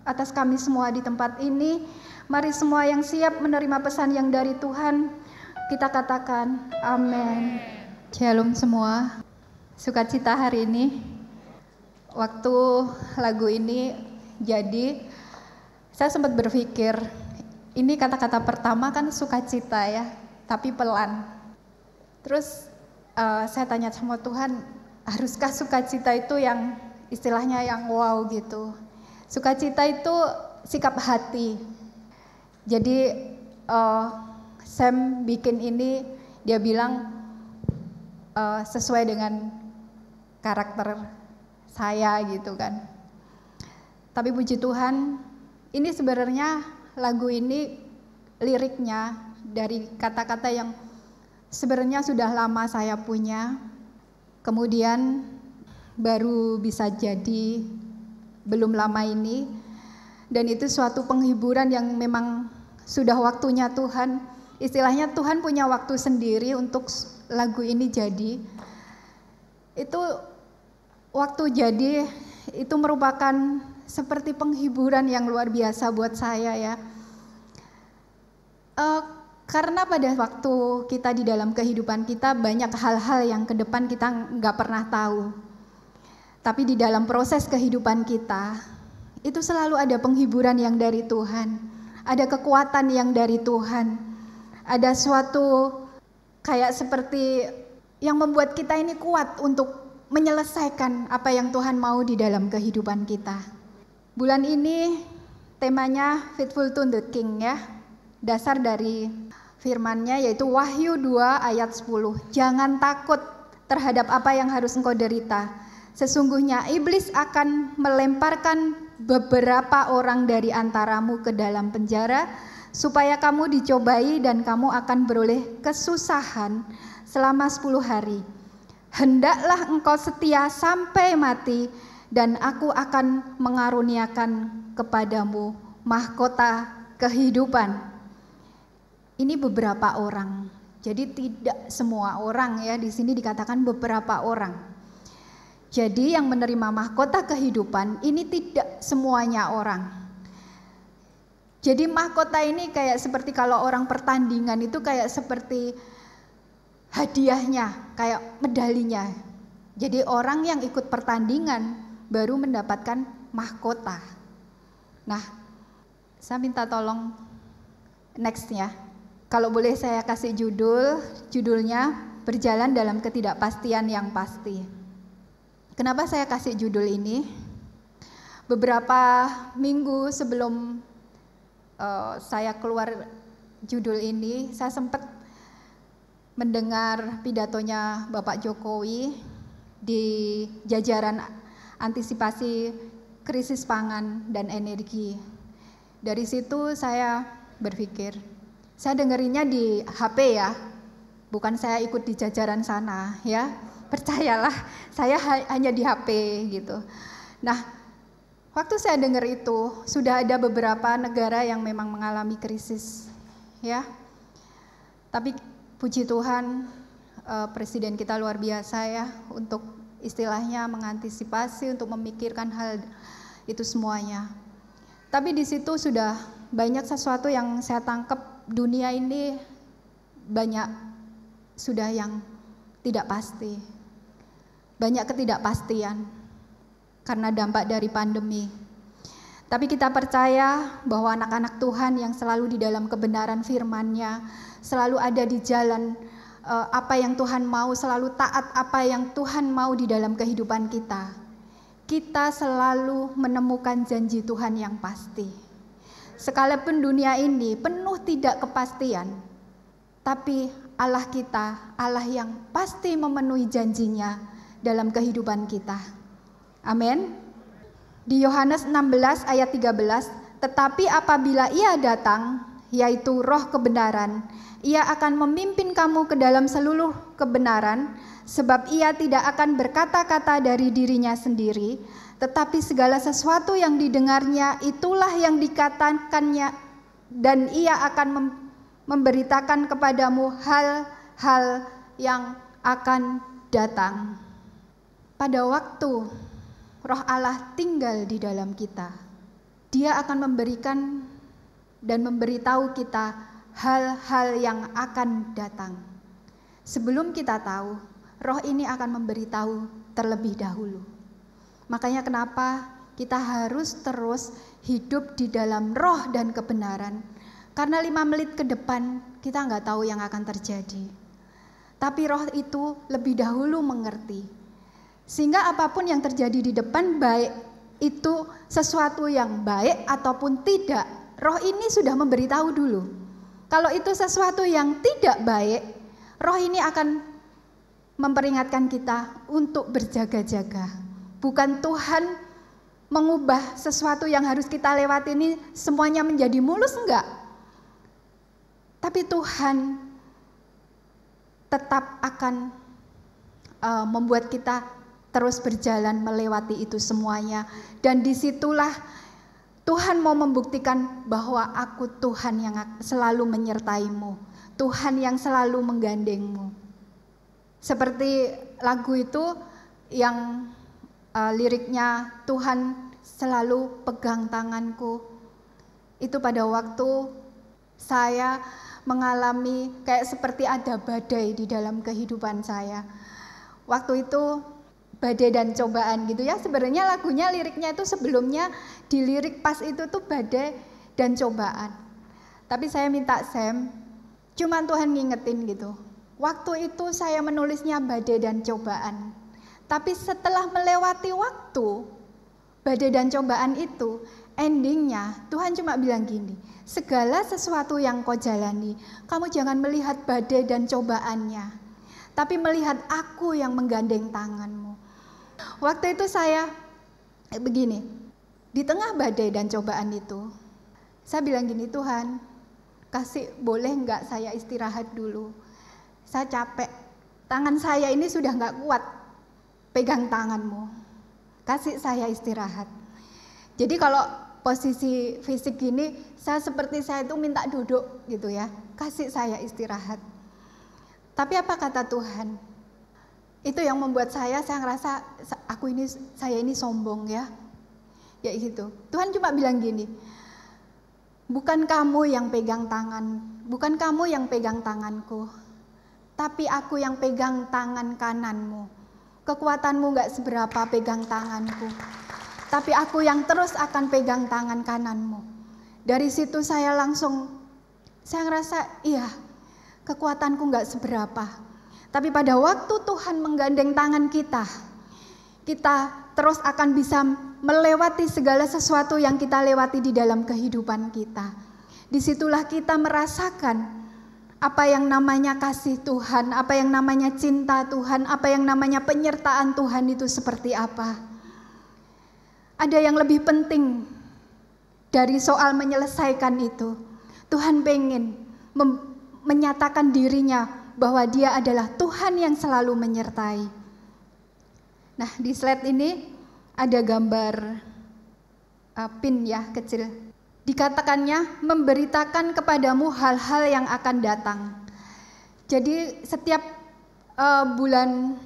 atas kami semua di tempat ini. Mari semua yang siap menerima pesan yang dari Tuhan, kita katakan amin. Shalom semua. Sukacita hari ini. Waktu lagu ini jadi, saya sempat berpikir, ini kata-kata pertama kan sukacita ya, tapi pelan. Terus saya tanya sama Tuhan, haruskah sukacita itu yang istilahnya yang wow gitu. Sukacita itu sikap hati. Jadi Sam bikin ini, dia bilang sesuai dengan karakter saya gitu kan. Tapi puji Tuhan, ini sebenarnya lagu ini liriknya dari kata-kata yang sebenarnya sudah lama saya punya. Kemudian baru bisa jadi belum lama ini. Dan itu suatu penghiburan yang memang sudah waktunya Tuhan. Istilahnya Tuhan punya waktu sendiri untuk lagu ini jadi. Itu waktu jadi itu merupakan seperti penghiburan yang luar biasa buat saya ya. Karena pada waktu kita di dalam kehidupan kita banyak hal-hal yang ke depan kita nggak pernah tahu. Tapi di dalam proses kehidupan kita itu selalu ada penghiburan yang dari Tuhan, ada kekuatan yang dari Tuhan, ada suatu kayak seperti yang membuat kita ini kuat untuk menyelesaikan apa yang Tuhan mau di dalam kehidupan kita. Bulan ini temanya Faithful to the King ya. Dasar dari firman-Nya yaitu Wahyu 2 ayat 10. Jangan takut terhadap apa yang harus engkau derita. Sesungguhnya iblis akan melemparkan beberapa orang dari antaramu ke dalam penjara supaya kamu dicobai dan kamu akan beroleh kesusahan selama 10 hari. Hendaklah engkau setia sampai mati dan aku akan mengaruniakan kepadamu mahkota kehidupan. Ini beberapa orang. Jadi tidak semua orang ya, di sini dikatakan beberapa orang. Jadi yang menerima mahkota kehidupan ini tidak semuanya orang. Jadi mahkota ini kayak seperti kalau orang pertandingan itu kayak seperti hadiahnya, kayak medalinya. Jadi orang yang ikut pertandingan baru mendapatkan mahkota. Nah, saya minta tolong next ya. Kalau boleh saya kasih judulnya Berjalan dalam Ketidakpastian yang Pasti. Kenapa saya kasih judul ini? Beberapa minggu sebelum saya keluar judul ini, saya sempat mendengar pidatonya Bapak Jokowi di jajaran antisipasi krisis pangan dan energi. Dari situ saya berpikir, saya dengerinnya di HP ya, bukan saya ikut di jajaran sana ya. Percayalah, saya hanya di HP gitu. Nah, waktu saya dengar itu, sudah ada beberapa negara yang memang mengalami krisis ya. Tapi puji Tuhan, Presiden kita luar biasa ya, untuk istilahnya mengantisipasi, untuk memikirkan hal itu semuanya. Tapi di situ sudah banyak sesuatu yang saya tangkap, dunia ini banyak sudah yang tidak pasti. Banyak ketidakpastian karena dampak dari pandemi. Tapi kita percaya bahwa anak-anak Tuhan yang selalu di dalam kebenaran firman-Nya, selalu ada di jalan apa yang Tuhan mau, selalu taat apa yang Tuhan mau di dalam kehidupan kita. Kita selalu menemukan janji Tuhan yang pasti. Sekalipun dunia ini penuh tidak kepastian, tapi Allah kita, Allah yang pasti memenuhi janjinya dalam kehidupan kita. Amin. Di Yohanes 16 ayat 13, tetapi apabila Ia datang, yaitu Roh kebenaran, Ia akan memimpin kamu ke dalam seluruh kebenaran, sebab Ia tidak akan berkata-kata dari dirinya sendiri, tetapi segala sesuatu yang didengarnya itulah yang dikatakannya, dan Ia akan memberitakan kepadamu hal-hal yang akan datang. Pada waktu Roh Allah tinggal di dalam kita, Dia akan memberikan dan memberitahu kita hal-hal yang akan datang. Sebelum kita tahu, Roh ini akan memberitahu terlebih dahulu. Makanya kenapa kita harus terus hidup di dalam roh dan kebenaran. Karena 5 menit ke depan kita nggak tahu yang akan terjadi. Tapi roh itu lebih dahulu mengerti. Sehingga apapun yang terjadi di depan, baik itu sesuatu yang baik ataupun tidak, roh ini sudah memberitahu dulu. Kalau itu sesuatu yang tidak baik, roh ini akan memperingatkan kita untuk berjaga-jaga. Bukan Tuhan mengubah sesuatu yang harus kita lewati ini semuanya menjadi mulus, enggak. Tapi Tuhan tetap akan membuat kita terus berjalan melewati itu semuanya. Dan disitulah Tuhan mau membuktikan bahwa aku Tuhan yang selalu menyertaimu, Tuhan yang selalu menggandengmu. Seperti lagu itu yang liriknya Tuhan selalu pegang tanganku. Itu pada waktu saya mengalami kayak seperti ada badai di dalam kehidupan saya. Waktu itu badai dan cobaan gitu ya. Sebenarnya lagunya liriknya itu sebelumnya di lirik pas itu tuh badai dan cobaan. Tapi saya minta Sam, cuman Tuhan ngingetin gitu. Waktu itu saya menulisnya badai dan cobaan. Tapi setelah melewati waktu, badai dan cobaan itu, endingnya Tuhan cuma bilang gini, segala sesuatu yang kau jalani, kamu jangan melihat badai dan cobaannya, tapi melihat aku yang menggandeng tanganmu. Waktu itu saya begini, di tengah badai dan cobaan itu, saya bilang gini, Tuhan, kasih boleh enggak saya istirahat dulu? Saya capek, tangan saya ini sudah enggak kuat pegang tanganmu, kasih saya istirahat. Jadi kalau posisi fisik gini, saya seperti saya itu minta duduk gitu ya, kasih saya istirahat. Tapi apa kata Tuhan? Itu yang membuat saya ngerasa saya ini sombong ya, ya gitu. Tuhan cuma bilang gini, bukan kamu yang pegang tangan, bukan kamu yang pegang tanganku, tapi aku yang pegang tangan kananmu. Kekuatanmu gak seberapa pegang tanganku, tapi aku yang terus akan pegang tangan kananmu. Dari situ saya ngerasa, iya, kekuatanku gak seberapa. Tapi pada waktu Tuhan menggandeng tangan kita terus akan bisa melewati segala sesuatu yang kita lewati di dalam kehidupan kita. Disitulah kita merasakan apa yang namanya kasih Tuhan, apa yang namanya cinta Tuhan, apa yang namanya penyertaan Tuhan itu seperti apa. Ada yang lebih penting dari soal menyelesaikan itu. Tuhan pengen menyatakan dirinya bahwa Dia adalah Tuhan yang selalu menyertai. Nah, di slide ini ada gambar pin ya kecil. Dikatakannya memberitakan kepadamu hal-hal yang akan datang. Jadi setiap bulan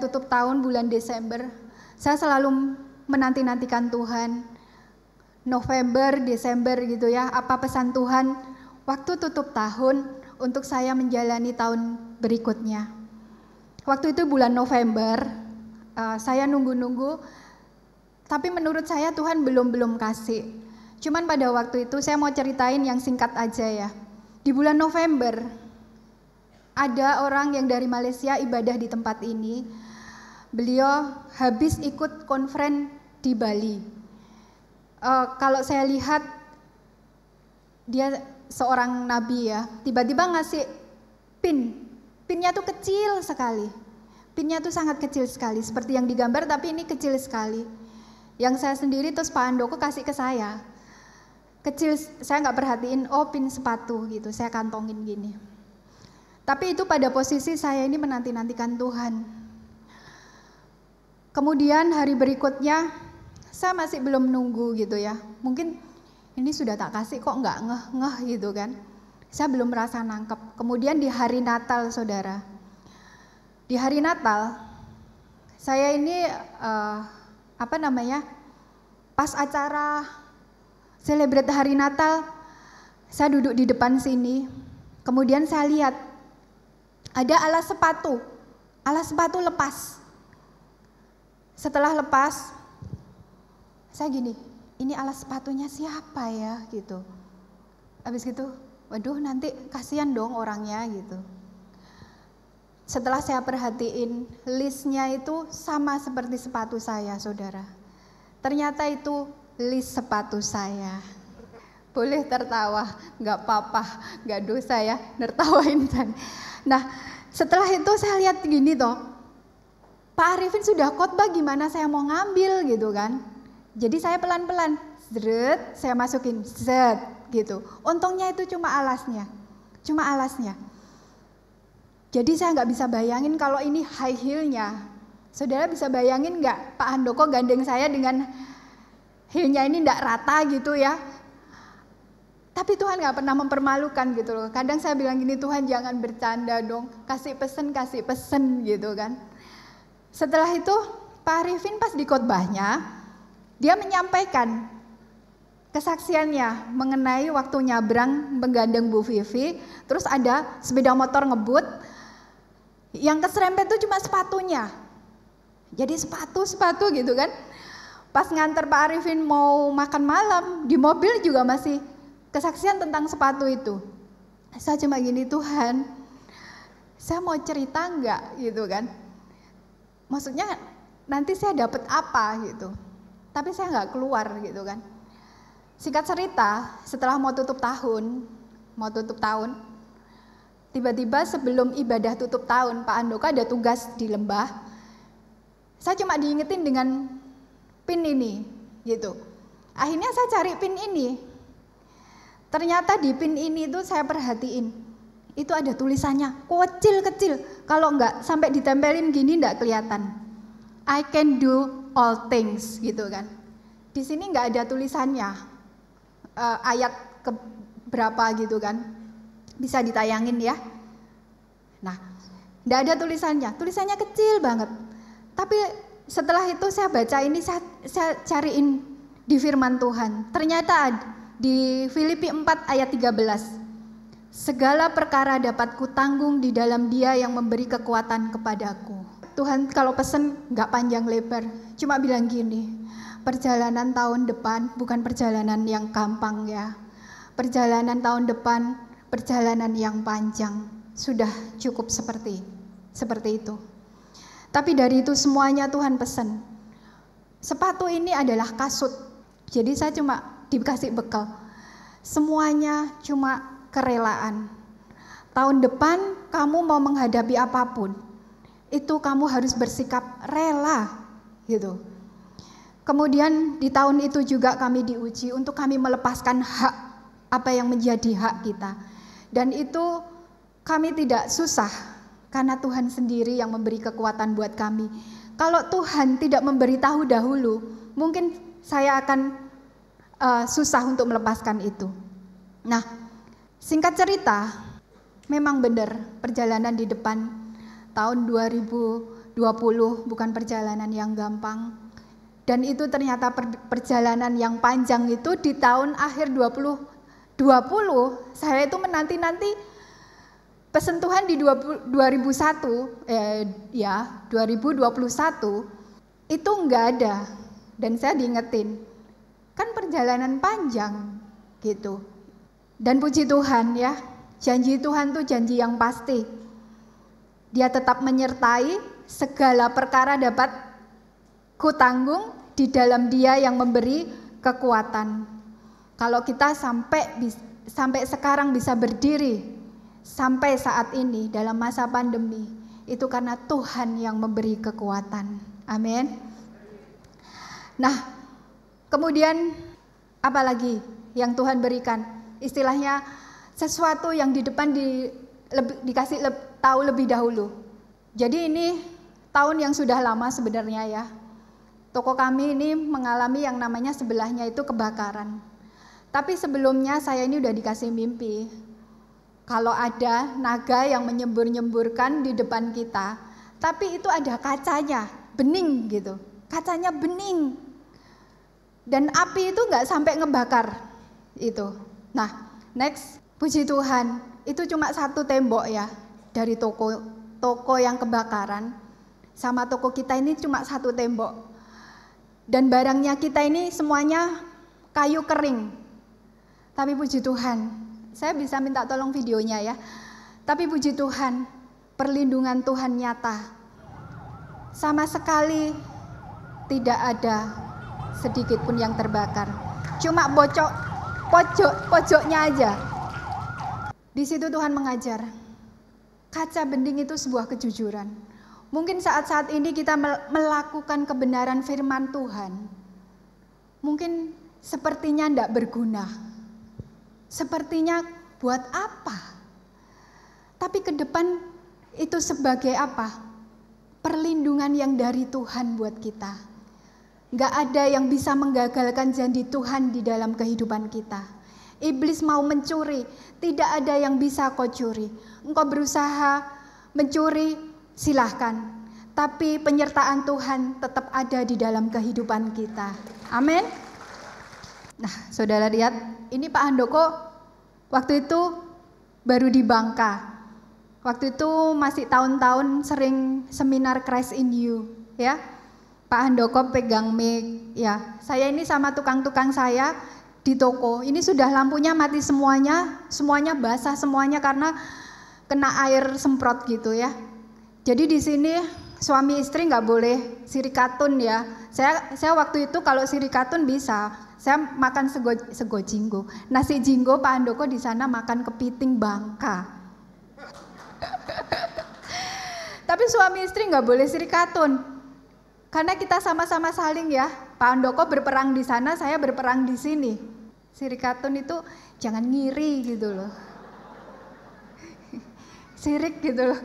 tutup tahun, bulan Desember, saya selalu menanti-nantikan Tuhan. November, Desember gitu ya, apa pesan Tuhan waktu tutup tahun untuk saya menjalani tahun berikutnya. Waktu itu bulan November, saya nunggu-nunggu, tapi menurut saya Tuhan belum kasih. Cuman pada waktu itu saya mau ceritain yang singkat aja ya. Di bulan November, ada orang yang dari Malaysia ibadah di tempat ini. Beliau habis ikut konferen di Bali. Kalau saya lihat, dia seorang nabi ya, tiba-tiba ngasih pinnya tuh kecil sekali. Pinnya tuh sangat kecil sekali, seperti yang digambar tapi ini kecil sekali. Yang saya sendiri terus Pak Andoko kasih ke saya. Kecil, saya nggak perhatiin, oh pin sepatu gitu, saya kantongin gini. Tapi itu pada posisi saya ini menanti-nantikan Tuhan. Kemudian hari berikutnya, saya masih belum nunggu gitu ya. Mungkin ini sudah tak kasih kok nggak ngeh gitu kan. Saya belum merasa nangkep. Kemudian di hari Natal saudara. Di hari Natal, saya ini pas acara Celebrate hari Natal, saya duduk di depan sini, kemudian saya lihat ada alas sepatu lepas. Setelah lepas, saya gini, ini alas sepatunya siapa ya gitu. Habis gitu, waduh nanti kasihan dong orangnya gitu. Setelah saya perhatiin, listnya itu sama seperti sepatu saya, saudara. Ternyata itu list sepatu saya. Boleh tertawa, nggak apa-apa, nggak dosa ya, nertawain saya. Nah, setelah itu saya lihat gini toh, Pak Arifin sudah khotbah, gimana saya mau ngambil gitu kan. Jadi saya pelan-pelan, zret, saya masukin, zet gitu. Untungnya itu cuma alasnya. Jadi saya nggak bisa bayangin kalau ini high heel-nya. Saudara bisa bayangin nggak Pak Handoko gandeng saya dengan heel-nya ini nggak rata gitu ya. Tapi Tuhan nggak pernah mempermalukan gitu loh. Kadang saya bilang gini, Tuhan jangan bercanda dong, kasih pesen gitu kan. Setelah itu Pak Arifin pas di khotbahnya, dia menyampaikan kesaksiannya mengenai waktu nyabrang menggandeng Bu Vivi, terus ada sepeda motor ngebut, yang keserempet itu cuma sepatunya. Jadi sepatu gitu kan. Pas nganter Pak Arifin mau makan malam, di mobil juga masih kesaksian tentang sepatu itu. Saya cuma gini, Tuhan, saya mau cerita enggak gitu kan. Maksudnya nanti saya dapat apa gitu. Tapi saya enggak keluar gitu kan. Singkat cerita, setelah mau tutup tahun, tiba-tiba sebelum ibadah tutup tahun, Pak Handoko ada tugas di lembah. Saya cuma diingetin dengan pin ini gitu. Akhirnya saya cari pin ini. Ternyata di pin ini tuh saya perhatiin, itu ada tulisannya kecil-kecil. Kalau enggak sampai ditempelin gini enggak kelihatan. I can do all things gitu kan. Di sini enggak ada tulisannya, ayat ke berapa gitu kan. Bisa ditayangin ya. Nah, enggak ada tulisannya kecil banget. Tapi setelah itu saya baca ini, saya cariin di firman Tuhan. Ternyata ada di Filipi 4 ayat 13. Segala perkara dapat kutanggung di dalam Dia yang memberi kekuatan kepadaku. Tuhan kalau pesen gak panjang lebar, cuma bilang gini, perjalanan tahun depan bukan perjalanan yang gampang ya. Perjalanan tahun depan, perjalanan yang panjang, sudah cukup seperti itu. Tapi dari itu semuanya Tuhan pesen. Sepatu ini adalah kasut, jadi saya cuma dikasih bekal. Semuanya cuma kerelaan. Tahun depan kamu mau menghadapi apapun, itu kamu harus bersikap rela gitu. Kemudian di tahun itu juga kami diuji untuk kami melepaskan hak apa yang menjadi hak kita. Dan itu kami tidak susah karena Tuhan sendiri yang memberi kekuatan buat kami. Kalau Tuhan tidak memberitahu dahulu, mungkin saya akan susah untuk melepaskan itu. Nah, singkat cerita, memang benar perjalanan di depan tahun 2020 bukan perjalanan yang gampang. Dan itu ternyata perjalanan yang panjang itu di tahun akhir 2020, saya itu menanti-nanti pesan Tuhan di 2021 itu enggak ada. Dan saya diingetin, kan perjalanan panjang gitu. Dan puji Tuhan ya, janji Tuhan tuh janji yang pasti. Dia tetap menyertai, segala perkara dapat kutanggung di dalam Dia yang memberi kekuatan. Kalau kita sampai sekarang bisa berdiri sampai saat ini dalam masa pandemi, itu karena Tuhan yang memberi kekuatan. Amin. Nah, kemudian apalagi yang Tuhan berikan? Istilahnya sesuatu yang di depan dikasih tahu lebih dahulu. Jadi ini tahun yang sudah lama sebenarnya ya. Toko kami ini mengalami yang namanya sebelahnya itu kebakaran. Tapi sebelumnya saya ini udah dikasih mimpi. Kalau ada naga yang menyembur-nyemburkan di depan kita, tapi itu ada kacanya, bening gitu. Kacanya bening. Dan api itu nggak sampai ngebakar. Itu. Nah, next, puji Tuhan, itu cuma satu tembok ya, dari toko yang kebakaran sama toko kita ini cuma satu tembok. Dan barangnya kita ini semuanya kayu kering. Tapi puji Tuhan, saya bisa minta tolong videonya ya. Tapi puji Tuhan, perlindungan Tuhan nyata. Sama sekali tidak ada sedikit pun yang terbakar. Cuma pojoknya aja. Di situ Tuhan mengajar. Kaca bening itu sebuah kejujuran. Mungkin saat-saat ini kita melakukan kebenaran firman Tuhan. Mungkin sepertinya tidak berguna. Sepertinya buat apa? Tapi ke depan itu sebagai apa? Perlindungan yang dari Tuhan buat kita. Nggak ada yang bisa menggagalkan janji Tuhan di dalam kehidupan kita. Iblis mau mencuri, tidak ada yang bisa kau curi. Engkau berusaha mencuri, silahkan. Tapi penyertaan Tuhan tetap ada di dalam kehidupan kita. Amin. Nah, saudara lihat, ini Pak Handoko waktu itu baru di Bangka. Waktu itu masih tahun-tahun sering seminar Christ in You, ya. Pak Handoko pegang mic, ya. Saya ini sama tukang-tukang saya di toko. Ini sudah lampunya mati semuanya basah semuanya karena kena air semprot gitu ya. Jadi di sini suami istri nggak boleh sirikatun ya. Saya waktu itu kalau sirikatun bisa, saya makan sego jinggo. Nasi jinggo Pak Handoko di sana makan kepiting Bangka. Tapi suami istri nggak boleh sirikatun. Karena kita sama-sama saling ya. Pak Handoko berperang di sana, saya berperang di sini. Sirikatun itu jangan ngiri gitu loh. Sirik gitu loh.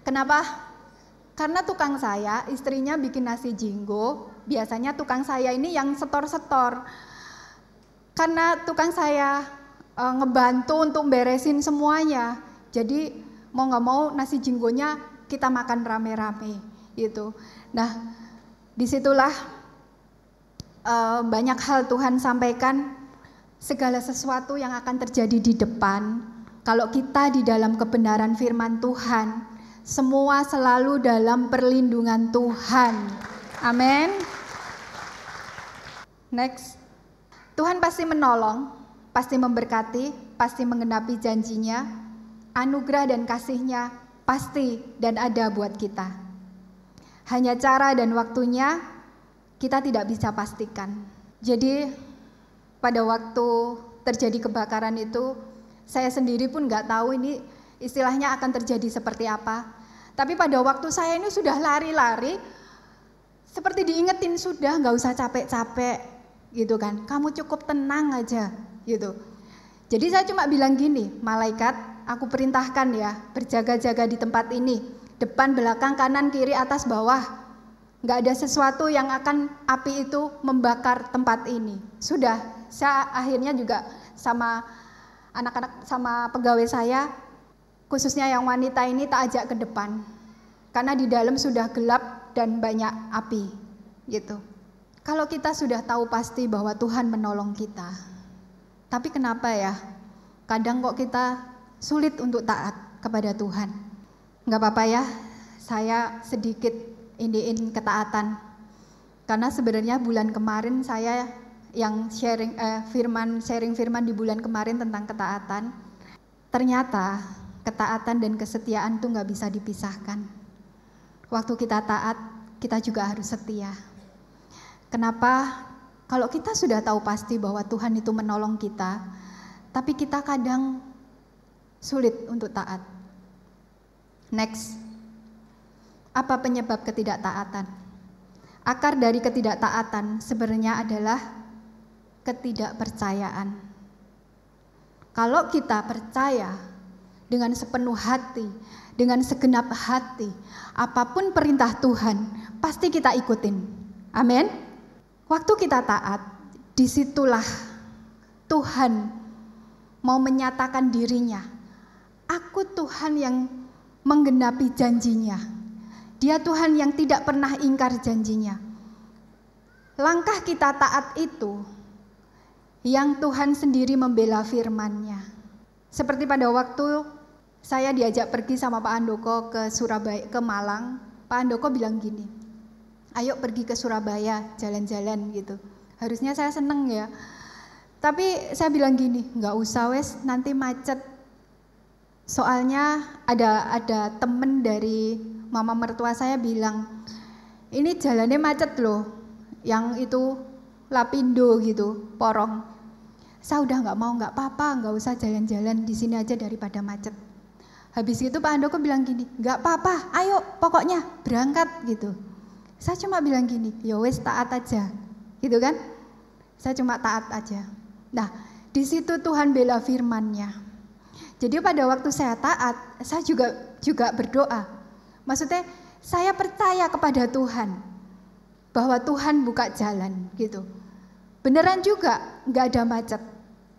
Kenapa? Karena tukang saya, istrinya bikin nasi jinggo, biasanya tukang saya ini yang setor-setor. Karena tukang saya ngebantu untuk beresin semuanya. Jadi mau nggak mau nasi jinggonya kita makan rame-rame gitu. Nah, disitulah banyak hal Tuhan sampaikan, segala sesuatu yang akan terjadi di depan. Kalau kita di dalam kebenaran firman Tuhan, semua selalu dalam perlindungan Tuhan. Amin. Next. Tuhan pasti menolong, pasti memberkati, pasti menggenapi janjinya. Anugerah dan kasih-Nya pasti dan ada buat kita. Hanya cara dan waktunya kita tidak bisa pastikan. Jadi pada waktu terjadi kebakaran itu, saya sendiri pun nggak tahu ini istilahnya akan terjadi seperti apa. Tapi pada waktu saya ini sudah lari-lari, seperti diingetin sudah nggak usah capek-capek gitu kan. Kamu cukup tenang aja gitu. Jadi saya cuma bilang gini, malaikat aku perintahkan ya berjaga-jaga di tempat ini. Depan, belakang, kanan, kiri, atas, bawah. Nggak ada sesuatu yang akan api itu membakar tempat ini. Sudah, saya akhirnya juga sama anak-anak, sama pegawai saya, khususnya yang wanita ini tak ajak ke depan. Karena di dalam sudah gelap dan banyak api. Gitu. Kalau kita sudah tahu pasti bahwa Tuhan menolong kita. Tapi kenapa ya? Kadang kok kita sulit untuk taat kepada Tuhan. Enggak apa-apa ya, saya sedikit indiin ketaatan. Karena sebenarnya bulan kemarin saya yang sharing firman di bulan kemarin tentang ketaatan. Ternyata ketaatan dan kesetiaan itu nggak bisa dipisahkan. Waktu kita taat, kita juga harus setia. Kenapa? Kalau kita sudah tahu pasti bahwa Tuhan itu menolong kita, tapi kita kadang sulit untuk taat. Next, apa penyebab ketidaktaatan? Akar dari ketidaktaatan sebenarnya adalah ketidakpercayaan. Kalau kita percaya dengan sepenuh hati, dengan segenap hati, apapun perintah Tuhan, pasti kita ikutin. Amin. Waktu kita taat, disitulah Tuhan mau menyatakan dirinya. Aku Tuhan yang menggenapi janjinya. Dia Tuhan yang tidak pernah ingkar janjinya. Langkah kita taat itu yang Tuhan sendiri membela firman-Nya. Seperti pada waktu saya diajak pergi sama Pak Handoko ke Surabaya, ke Malang, Pak Handoko bilang gini, ayo pergi ke Surabaya, jalan-jalan gitu. Harusnya saya seneng ya, tapi saya bilang gini, nggak usah wes, nanti macet. Soalnya ada temen dari mama mertua saya bilang, ini jalannya macet loh, yang itu Lapindo gitu, Porong. Saya udah nggak apa-apa, nggak usah jalan-jalan di sini aja daripada macet. Habis itu Pak Handoko bilang gini, nggak apa-apa, ayo pokoknya berangkat gitu. Saya cuma bilang gini, ya wes taat aja, gitu kan? Saya cuma taat aja. Nah, di situ Tuhan bela firman-Nya. Jadi pada waktu saya taat, saya juga berdoa. Maksudnya saya percaya kepada Tuhan bahwa Tuhan buka jalan gitu. Beneran juga nggak ada macet.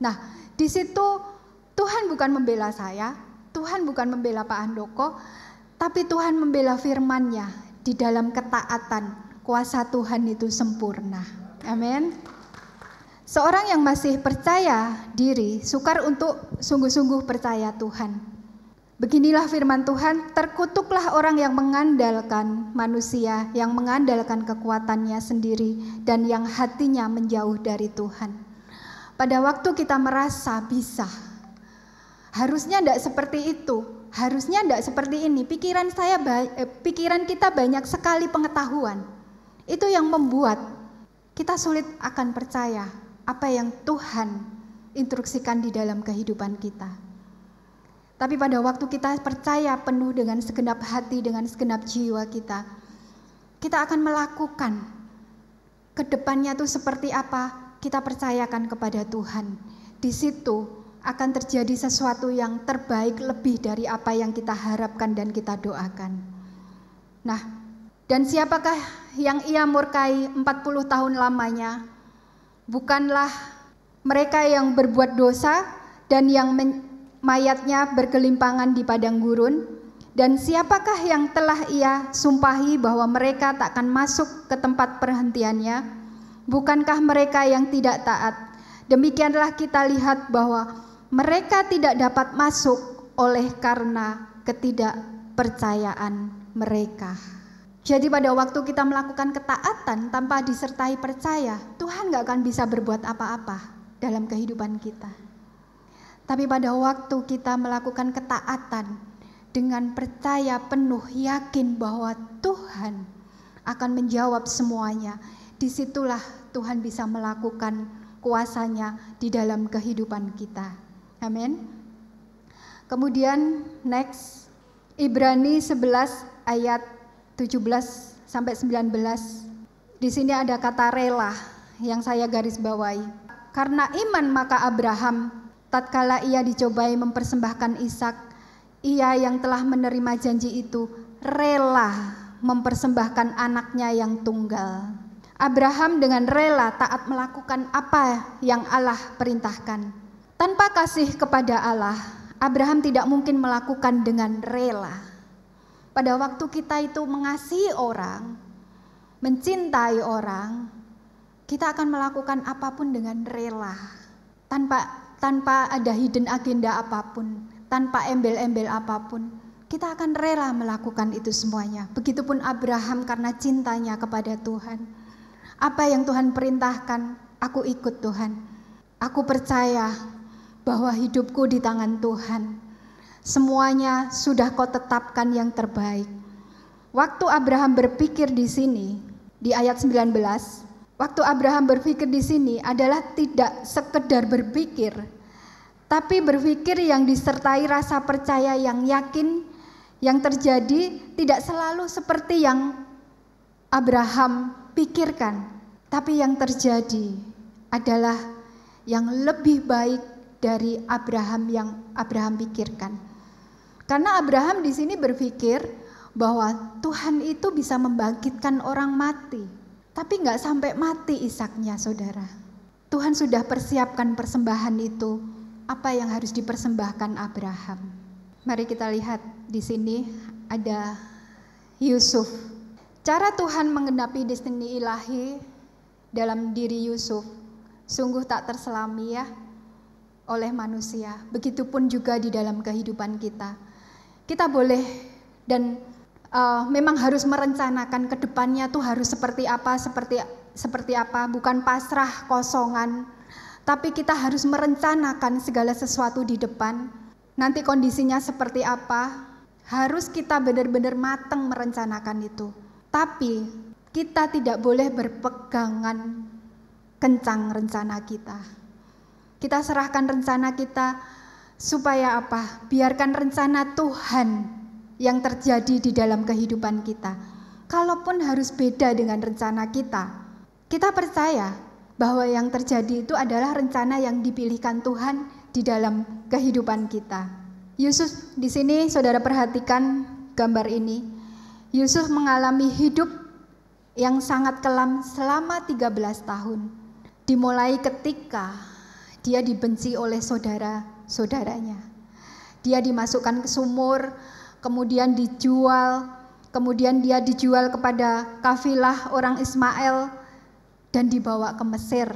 Nah, di situ Tuhan bukan membela saya, Tuhan bukan membela Pak Handoko, tapi Tuhan membela firman-Nya. Di dalam ketaatan, kuasa Tuhan itu sempurna. Amin. Seorang yang masih percaya diri, sukar untuk sungguh-sungguh percaya Tuhan. Beginilah firman Tuhan, terkutuklah orang yang mengandalkan manusia, yang mengandalkan kekuatannya sendiri, dan yang hatinya menjauh dari Tuhan. Pada waktu kita merasa bisa, harusnya tidak seperti itu, harusnya tidak seperti ini. Pikiran kita banyak sekali pengetahuan. Itu yang membuat kita sulit akan percaya apa yang Tuhan instruksikan di dalam kehidupan kita. Tapi pada waktu kita percaya penuh dengan segenap hati, dengan segenap jiwa kita akan melakukan ke depannya itu seperti apa, kita percayakan kepada Tuhan. Di situ akan terjadi sesuatu yang terbaik lebih dari apa yang kita harapkan dan kita doakan. Nah, dan siapakah yang Ia murkai 40 tahun lamanya? Bukanlah mereka yang berbuat dosa dan yang mayatnya bergelimpangan di padang gurun? Dan siapakah yang telah Ia sumpahi bahwa mereka takkan masuk ke tempat perhentiannya? Bukankah mereka yang tidak taat? Demikianlah kita lihat bahwa mereka tidak dapat masuk oleh karena ketidakpercayaan mereka. Jadi pada waktu kita melakukan ketaatan tanpa disertai percaya, Tuhan gak akan bisa berbuat apa-apa dalam kehidupan kita. Tapi pada waktu kita melakukan ketaatan dengan percaya penuh, yakin bahwa Tuhan akan menjawab semuanya, disitulah Tuhan bisa melakukan kuasanya di dalam kehidupan kita. Amin. Kemudian next, Ibrani 11 ayat 17 sampai 19. Di sini ada kata rela yang saya garis bawahi. Karena iman maka Abraham tatkala ia dicobai mempersembahkan Ishak, ia yang telah menerima janji itu rela mempersembahkan anaknya yang tunggal. Abraham dengan rela taat melakukan apa yang Allah perintahkan. Tanpa kasih kepada Allah, Abraham tidak mungkin melakukan dengan rela. Pada waktu kita itu mengasihi orang, mencintai orang, kita akan melakukan apapun dengan rela, tanpa ada hidden agenda apapun, tanpa embel-embel apapun. Kita akan rela melakukan itu semuanya. Begitupun Abraham karena cintanya kepada Tuhan. Apa yang Tuhan perintahkan, aku ikut Tuhan. Aku percaya bahwa hidupku di tangan Tuhan. Semuanya sudah Kau tetapkan yang terbaik. Waktu Abraham berpikir di sini, di ayat 19, waktu Abraham berpikir di sini adalah tidak sekedar berpikir, tapi berpikir yang disertai rasa percaya yang yakin, yang terjadi tidak selalu seperti yang Abraham pikirkan, tapi yang terjadi adalah yang lebih baik dari Abraham yang Abraham pikirkan. Karena Abraham di sini berpikir bahwa Tuhan itu bisa membangkitkan orang mati, tapi nggak sampai mati Ishaknya, saudara. Tuhan sudah persiapkan persembahan itu, apa yang harus dipersembahkan Abraham. Mari kita lihat di sini ada Yusuf. Cara Tuhan menggenapi destiny ilahi dalam diri Yusuf sungguh tak terselami ya oleh manusia. Begitupun juga di dalam kehidupan kita. Kita boleh dan memang harus merencanakan ke depannya tuh harus seperti apa, bukan pasrah kosongan. Tapi kita harus merencanakan segala sesuatu di depan. Nanti kondisinya seperti apa, harus kita benar-benar matang merencanakan itu. Tapi kita tidak boleh berpegangan kencang rencana kita. Kita serahkan rencana kita supaya apa? Biarkan rencana Tuhan yang terjadi di dalam kehidupan kita. Kalaupun harus beda dengan rencana kita percaya bahwa yang terjadi itu adalah rencana yang dipilihkan Tuhan di dalam kehidupan kita. Yusuf, di sini saudara perhatikan gambar ini. Yusuf mengalami hidup yang sangat kelam selama 13 tahun. Dimulai ketika dia dibenci oleh saudara-saudaranya. Dia dimasukkan ke sumur, kemudian dijual, kemudian dia dijual kepada kafilah orang Ismail dan dibawa ke Mesir.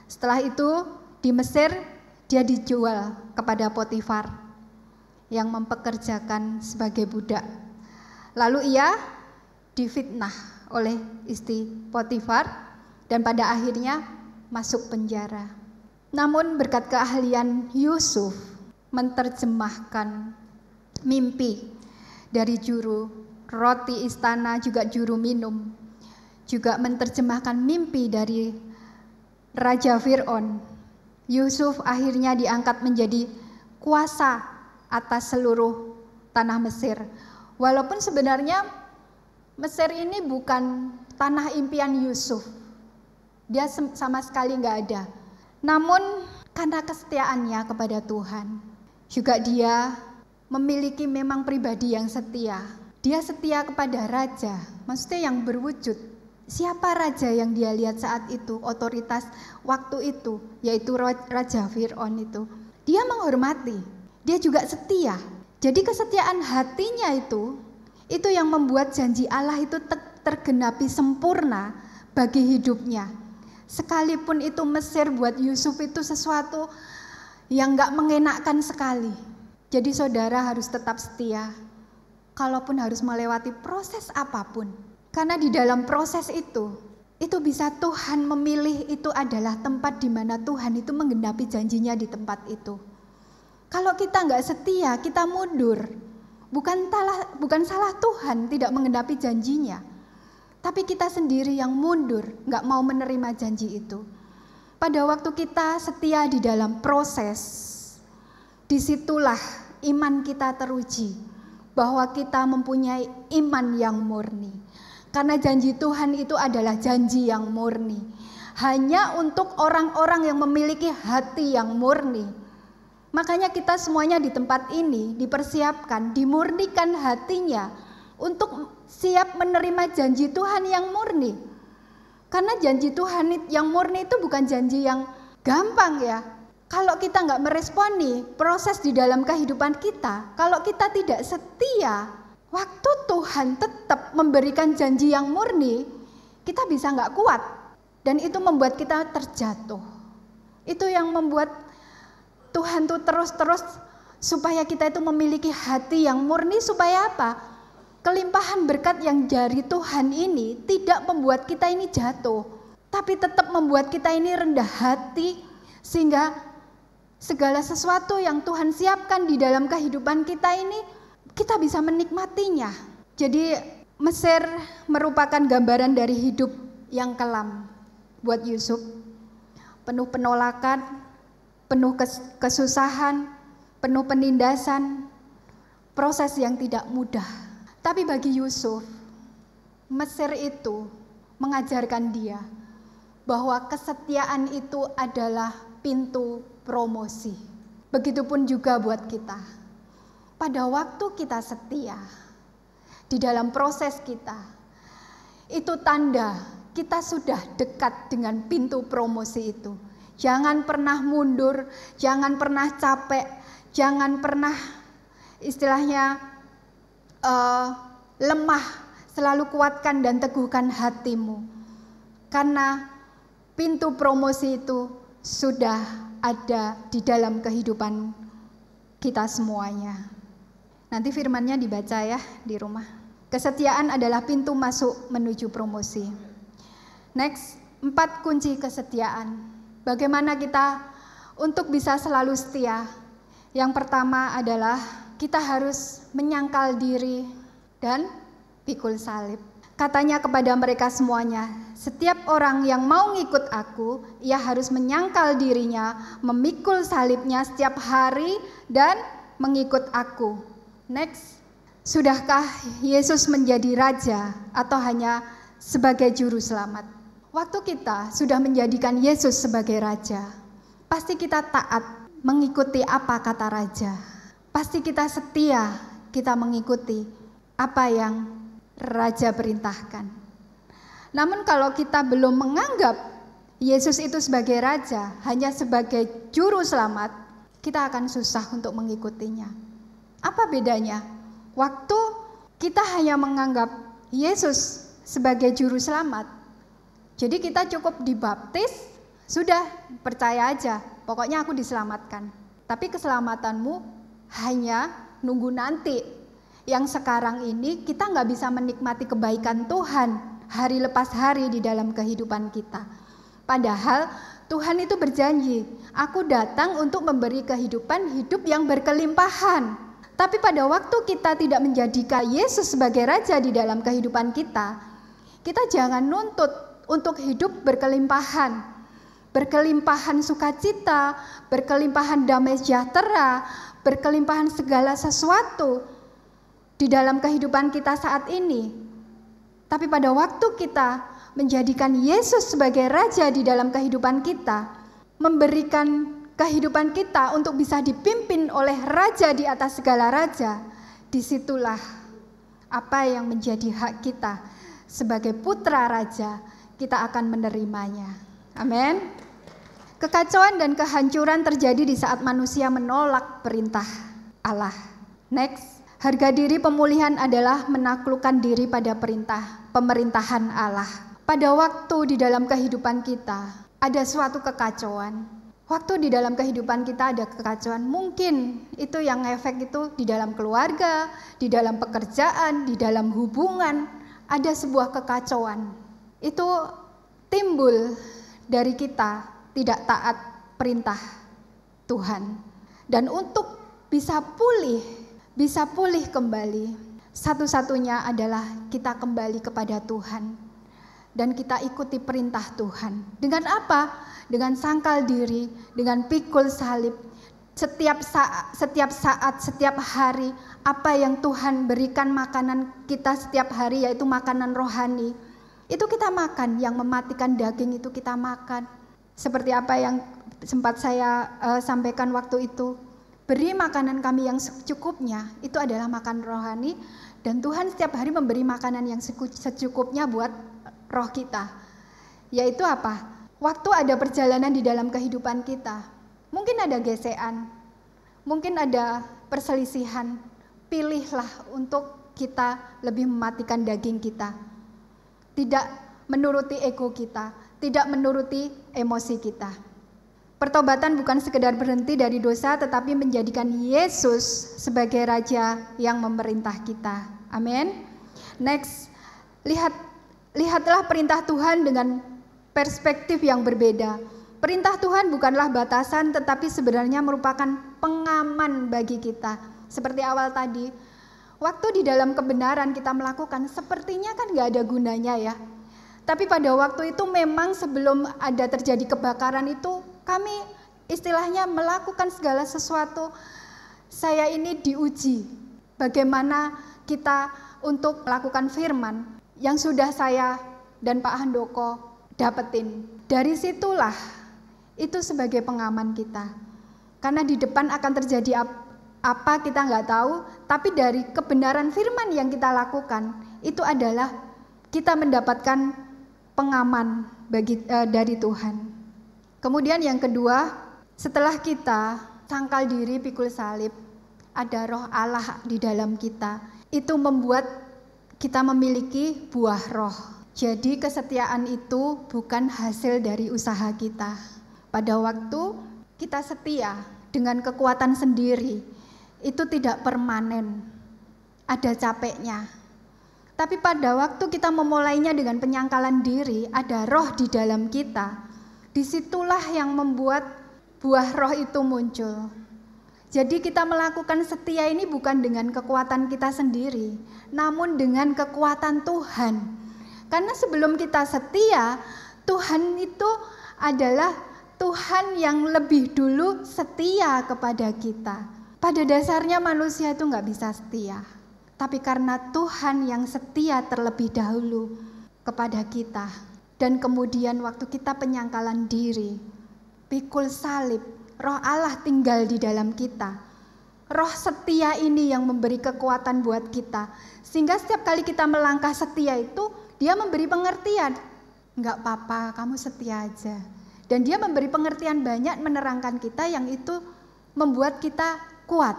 Setelah itu di Mesir dia dijual kepada Potifar yang mempekerjakan sebagai budak. Lalu ia difitnah oleh istri Potifar dan pada akhirnya masuk penjara. Namun berkat keahlian Yusuf menerjemahkan mimpi dari juru roti istana, juga juru minum, juga menerjemahkan mimpi dari Raja Fir'aun. Yusuf akhirnya diangkat menjadi kuasa atas seluruh tanah Mesir. Walaupun sebenarnya Mesir ini bukan tanah impian Yusuf, dia sama sekali nggak ada. Namun karena kesetiaannya kepada Tuhan, juga dia memiliki memang pribadi yang setia. Dia setia kepada raja, maksudnya yang berwujud. Siapa raja yang dia lihat saat itu, otoritas waktu itu, yaitu Raja Fir'aun itu. Dia menghormati, dia juga setia. Jadi kesetiaan hatinya itu yang membuat janji Allah itu tergenapi sempurna bagi hidupnya. Sekalipun itu Mesir buat Yusuf itu sesuatu yang gak mengenakkan sekali. Jadi saudara harus tetap setia, kalaupun harus melewati proses apapun. Karena di dalam proses itu bisa Tuhan memilih itu adalah tempat di mana Tuhan itu menggenapi janjinya di tempat itu. Kalau kita gak setia, kita mundur. Bukan salah Tuhan tidak menggenapi janjinya, tapi kita sendiri yang mundur, gak mau menerima janji itu. Pada waktu kita setia di dalam proses, disitulah iman kita teruji, bahwa kita mempunyai iman yang murni. Karena janji Tuhan itu adalah janji yang murni, hanya untuk orang-orang yang memiliki hati yang murni. Makanya kita semuanya di tempat ini dipersiapkan, dimurnikan hatinya untuk siap menerima janji Tuhan yang murni. Karena janji Tuhan yang murni itu bukan janji yang gampang ya. Kalau kita nggak meresponi proses di dalam kehidupan kita, kalau kita tidak setia, waktu Tuhan tetap memberikan janji yang murni, kita bisa nggak kuat. Dan itu membuat kita terjatuh. Itu yang membuat Tuhan tuh terus-terus supaya kita itu memiliki hati yang murni, supaya apa? Kelimpahan berkat yang dari Tuhan ini tidak membuat kita ini jatuh, tapi tetap membuat kita ini rendah hati, sehingga segala sesuatu yang Tuhan siapkan di dalam kehidupan kita ini, kita bisa menikmatinya. Jadi Mesir merupakan gambaran dari hidup yang kelam buat Yusuf. Penuh penolakan, penuh kesusahan, penuh penindasan, proses yang tidak mudah. Tapi bagi Yusuf, Mesir itu mengajarkan dia bahwa kesetiaan itu adalah pintu promosi. Begitupun juga buat kita. Pada waktu kita setia di dalam proses kita, itu tanda kita sudah dekat dengan pintu promosi itu. Jangan pernah mundur, jangan pernah capek, jangan pernah istilahnya lemah, selalu kuatkan dan teguhkan hatimu. Karena pintu promosi itu sudah ada di dalam kehidupan kita semuanya. Nanti firmannya dibaca ya di rumah. Kesetiaan adalah pintu masuk menuju promosi. Next, 4 kunci kesetiaan. Bagaimana kita untuk bisa selalu setia? Yang pertama adalah kita harus menyangkal diri dan pikul salib. Katanya kepada mereka semuanya, setiap orang yang mau ngikut aku, ia harus menyangkal dirinya, memikul salibnya setiap hari dan mengikut aku. Next, sudahkah Yesus menjadi raja atau hanya sebagai juru selamat? Waktu kita sudah menjadikan Yesus sebagai raja, pasti kita taat mengikuti apa kata raja. Pasti kita setia, kita mengikuti apa yang raja perintahkan. Namun kalau kita belum menganggap Yesus itu sebagai raja, hanya sebagai juru selamat, kita akan susah untuk mengikutinya. Apa bedanya? Waktu kita hanya menganggap Yesus sebagai juru selamat, jadi kita cukup dibaptis, sudah percaya aja, pokoknya aku diselamatkan. Tapi keselamatanmu hanya nunggu nanti. Yang sekarang ini kita nggak bisa menikmati kebaikan Tuhan hari lepas hari di dalam kehidupan kita. Padahal Tuhan itu berjanji, aku datang untuk memberi kehidupan hidup yang berkelimpahan. Tapi pada waktu kita tidak menjadikan Yesus sebagai raja di dalam kehidupan kita, kita jangan nuntut untuk hidup berkelimpahan. Berkelimpahan sukacita, berkelimpahan damai sejahtera, berkelimpahan segala sesuatu di dalam kehidupan kita saat ini. Tapi pada waktu kita menjadikan Yesus sebagai raja di dalam kehidupan kita, memberikan kehidupan kita untuk bisa dipimpin oleh raja di atas segala raja, disitulah apa yang menjadi hak kita sebagai putra raja, kita akan menerimanya. Amin. Kekacauan dan kehancuran terjadi di saat manusia menolak perintah Allah. Next. Harga diri pemulihan adalah menaklukkan diri pada pemerintahan Allah. Pada waktu di dalam kehidupan kita ada suatu kekacauan. Waktu di dalam kehidupan kita ada kekacauan, mungkin itu yang efek itu di dalam keluarga, di dalam pekerjaan, di dalam hubungan, ada sebuah kekacauan. Itu timbul dari kita tidak taat perintah Tuhan. Dan untuk bisa pulih kembali, satu-satunya adalah kita kembali kepada Tuhan dan kita ikuti perintah Tuhan. Dengan apa? Dengan sangkal diri, dengan pikul salib. Setiap saat, setiap hari, apa yang Tuhan berikan makanan kita setiap hari, yaitu makanan rohani, itu kita makan. Yang mematikan daging itu kita makan. Seperti apa yang sempat saya sampaikan waktu itu. Beri makanan kami yang secukupnya, itu adalah makan rohani, dan Tuhan setiap hari memberi makanan yang secukupnya buat roh kita. Yaitu apa? Waktu ada perjalanan di dalam kehidupan kita, mungkin ada gesekan, mungkin ada perselisihan, pilihlah untuk kita lebih mematikan daging kita. Tidak menuruti ego kita, tidak menuruti emosi kita. Pertobatan bukan sekedar berhenti dari dosa, tetapi menjadikan Yesus sebagai raja yang memerintah kita. Amin. Next, lihatlah perintah Tuhan dengan perspektif yang berbeda. Perintah Tuhan bukanlah batasan, tetapi sebenarnya merupakan pengaman bagi kita. Seperti awal tadi, waktu di dalam kebenaran kita melakukan, sepertinya kan gak ada gunanya ya. Tapi pada waktu itu memang sebelum ada terjadi kebakaran itu, kami istilahnya melakukan segala sesuatu. Saya ini diuji bagaimana kita untuk melakukan firman yang sudah saya dan Pak Handoko dapetin. Dari situlah itu sebagai pengaman kita. Karena di depan akan terjadi apa kita nggak tahu, tapi dari kebenaran firman yang kita lakukan itu adalah kita mendapatkan pengaman dari Tuhan. Kemudian yang kedua, setelah kita sangkal diri pikul salib, ada roh Allah di dalam kita. Itu membuat kita memiliki buah roh. Jadi kesetiaan itu bukan hasil dari usaha kita. Pada waktu kita setia dengan kekuatan sendiri, itu tidak permanen, ada capeknya. Tapi pada waktu kita memulainya dengan penyangkalan diri, ada roh di dalam kita, disitulah yang membuat buah roh itu muncul. Jadi kita melakukan setia ini bukan dengan kekuatan kita sendiri, namun dengan kekuatan Tuhan. Karena sebelum kita setia, Tuhan itu adalah Tuhan yang lebih dulu setia kepada kita. Pada dasarnya manusia itu nggak bisa setia. Tapi karena Tuhan yang setia terlebih dahulu kepada kita. Dan kemudian waktu kita penyangkalan diri, pikul salib, Roh Allah tinggal di dalam kita. Roh setia ini yang memberi kekuatan buat kita. Sehingga setiap kali kita melangkah setia itu, dia memberi pengertian. Enggak apa-apa, kamu setia aja. Dan dia memberi pengertian banyak, menerangkan kita yang itu membuat kita kuat.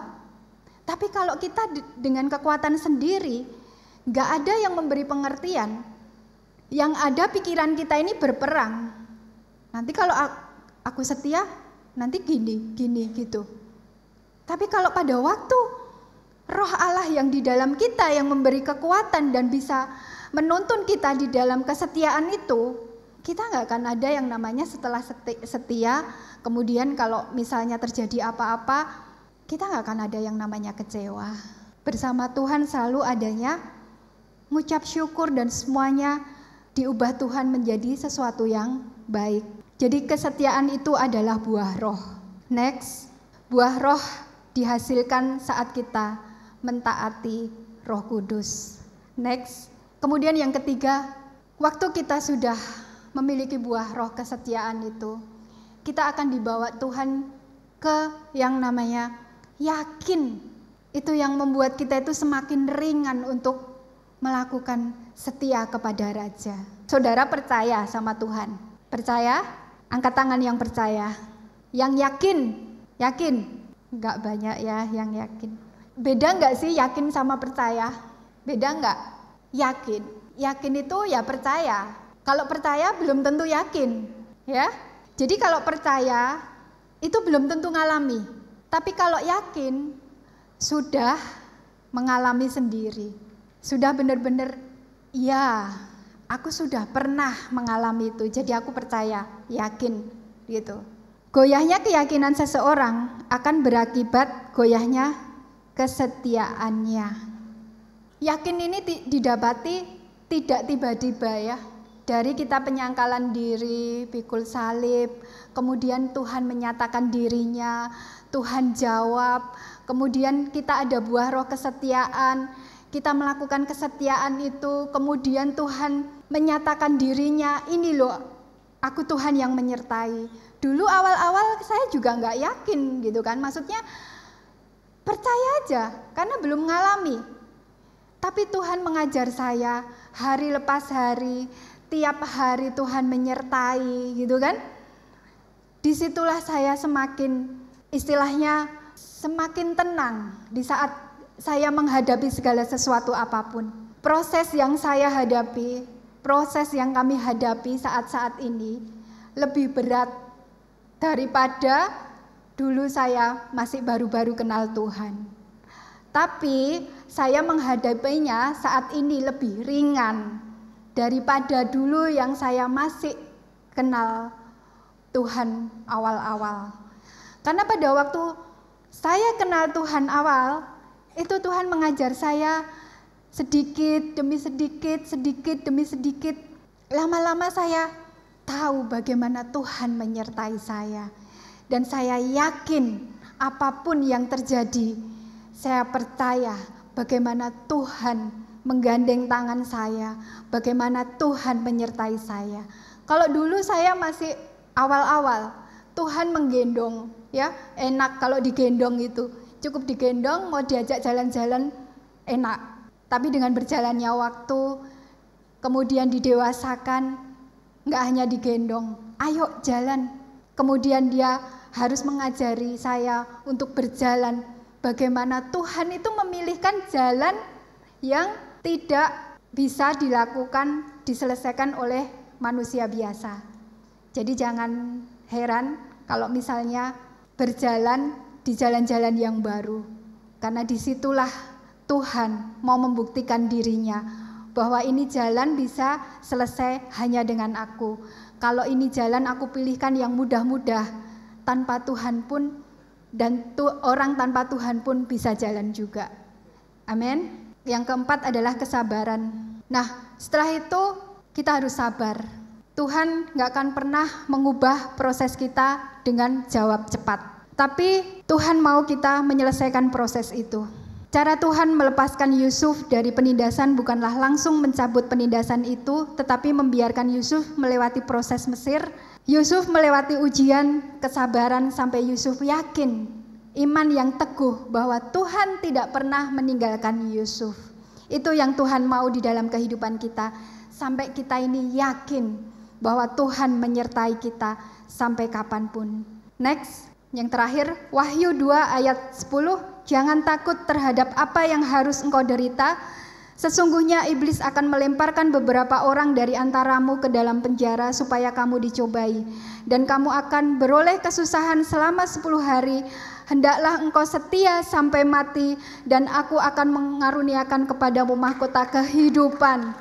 Tapi kalau kita dengan kekuatan sendiri, enggak ada yang memberi pengertian. Yang ada pikiran kita ini berperang. Nanti kalau aku setia, nanti gini gitu. Tapi kalau pada waktu Roh Allah yang di dalam kita yang memberi kekuatan dan bisa menuntun kita di dalam kesetiaan itu, kita nggak akan ada yang namanya setelah setia, kemudian kalau misalnya terjadi apa-apa, kita nggak akan ada yang namanya kecewa. Bersama Tuhan selalu adanya mengucap syukur dan semuanya diubah Tuhan menjadi sesuatu yang baik. Jadi kesetiaan itu adalah buah roh. Next, buah roh dihasilkan saat kita mentaati Roh Kudus. Next, kemudian yang ketiga, waktu kita sudah memiliki buah roh kesetiaan itu, kita akan dibawa Tuhan ke yang namanya yakin. Itu yang membuat kita itu semakin ringan untuk melakukan setia kepada Raja. Saudara percaya sama Tuhan? Percaya? Angkat tangan yang percaya. Yang yakin? Enggak banyak ya yang yakin. Beda enggak sih yakin sama percaya? Beda enggak? Yakin itu ya percaya. Kalau percaya belum tentu yakin, ya. Jadi kalau percaya itu belum tentu ngalami. Tapi kalau yakin sudah mengalami sendiri. Sudah benar-benar ya, aku sudah pernah mengalami itu, jadi aku percaya, yakin gitu. Goyahnya keyakinan seseorang akan berakibat goyahnya kesetiaannya. Yakin ini didapati tidak tiba-tiba ya. Dari kita penyangkalan diri, pikul salib, kemudian Tuhan menyatakan dirinya, Tuhan jawab, kemudian kita ada buah roh kesetiaan, kita melakukan kesetiaan itu, kemudian Tuhan menyatakan dirinya, ini loh, aku Tuhan yang menyertai. Dulu awal-awal saya juga nggak yakin gitu kan, maksudnya percaya aja karena belum mengalami. Tapi Tuhan mengajar saya hari lepas hari, tiap hari Tuhan menyertai gitu kan. Disitulah saya semakin istilahnya semakin tenang di saat saya menghadapi segala sesuatu apapun. Proses yang saya hadapi, proses yang kami hadapi saat-saat ini lebih berat daripada dulu saya masih baru-baru kenal Tuhan. Tapi saya menghadapinya saat ini lebih ringan daripada dulu yang saya masih kenal Tuhan awal-awal. Karena pada waktu saya kenal Tuhan awal, itu Tuhan mengajar saya sedikit demi sedikit, sedikit demi sedikit. Lama-lama saya tahu bagaimana Tuhan menyertai saya. Dan saya yakin apapun yang terjadi, saya percaya bagaimana Tuhan menggandeng tangan saya, bagaimana Tuhan menyertai saya. Kalau dulu saya masih awal-awal, Tuhan menggendong, ya enak kalau digendong itu. Cukup digendong, mau diajak jalan-jalan enak. Tapi dengan berjalannya waktu, kemudian didewasakan, nggak hanya digendong, ayo jalan. Kemudian dia harus mengajari saya untuk berjalan. Bagaimana Tuhan itu memilihkan jalan yang tidak bisa dilakukan diselesaikan oleh manusia biasa. Jadi jangan heran kalau misalnya berjalan di jalan-jalan yang baru, karena disitulah Tuhan mau membuktikan dirinya bahwa ini jalan bisa selesai hanya dengan aku. Kalau ini jalan aku pilihkan yang mudah-mudah, tanpa Tuhan pun dan orang tanpa Tuhan pun bisa jalan juga. Amin. Yang keempat adalah kesabaran. Nah, setelah itu kita harus sabar. Tuhan gak akan pernah mengubah proses kita dengan jawab cepat. Tapi Tuhan mau kita menyelesaikan proses itu. Cara Tuhan melepaskan Yusuf dari penindasan bukanlah langsung mencabut penindasan itu, tetapi membiarkan Yusuf melewati proses Mesir. Yusuf melewati ujian kesabaran sampai Yusuf yakin, iman yang teguh bahwa Tuhan tidak pernah meninggalkan Yusuf. Itu yang Tuhan mau di dalam kehidupan kita, sampai kita ini yakin bahwa Tuhan menyertai kita sampai kapanpun. Next, yang terakhir, Wahyu 2 ayat 10, jangan takut terhadap apa yang harus engkau derita. Sesungguhnya iblis akan melemparkan beberapa orang dari antaramu ke dalam penjara supaya kamu dicobai. Dan kamu akan beroleh kesusahan selama 10 hari. Hendaklah engkau setia sampai mati dan aku akan mengaruniakan kepadamu mahkota kehidupan.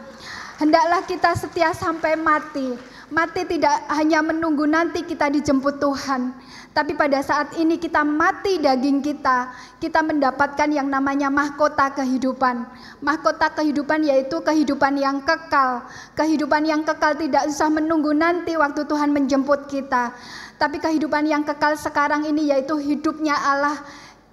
Hendaklah kita setia sampai mati. Mati tidak hanya menunggu nanti kita dijemput Tuhan, tapi pada saat ini kita mati daging kita mendapatkan yang namanya mahkota kehidupan. Mahkota kehidupan yaitu kehidupan yang kekal. Kehidupan yang kekal tidak usah menunggu nanti waktu Tuhan menjemput kita. Tapi kehidupan yang kekal sekarang ini yaitu hidupnya Allah,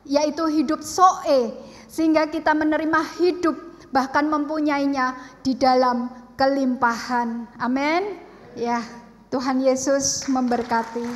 yaitu hidup Zoe. Sehingga kita menerima hidup, bahkan mempunyainya di dalam kelimpahan. Amin. Ya, Tuhan Yesus memberkati.